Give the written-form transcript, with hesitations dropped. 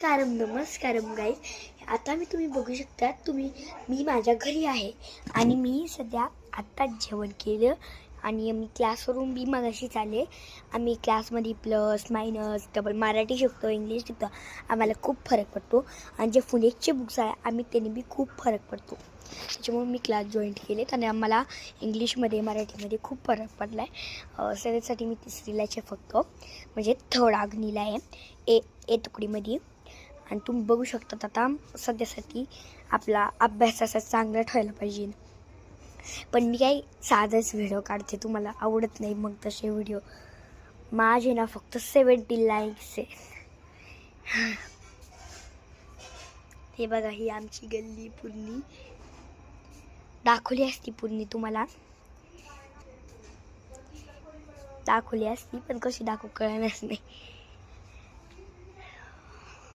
नमस्कारम guys. आता तुम्ही बघू शकता मी माझ्या घरी आहे आणि मी सध्या आत्ताच जेवण केलं आणि मी क्लासवरून मगाशीच आले. आम्ही क्लासमध्ये प्लस मायनस डबल मराठी शिकतो, इंग्लिश शिकतो. आम्हाला खूप फरक पडतो आणि जे फुलेटचे बुक्स आहे त्यांनी खूप फरक पडतो. त्याच्यामुळे मी क्लास जॉईन केले आणि आम्हाला इंग्लिशमध्ये मराठीमध्ये खूप फरक पडला आहे. त्याच्यासाठी मी तिसरीलाचे फक्त म्हणजे थर्ड आग्नीला आहे ए तुकडीमध्ये. आणि तुम्ही बघू शकता आता सध्यासाठी आपला अभ्यास असा चांगला ठेवायला पाहिजे. पण मी काही साधाच व्हिडिओ काढते, तुम्हाला आवडत नाही मग तसे व्हिडिओ. माझे ना फक्त 70 लाईक्स आहे. हे बघा, ही आमची गल्ली पूर्ण दाखवली असती, तुम्हाला दाखवली असती पण कशी दाखवू कळणारच नाही.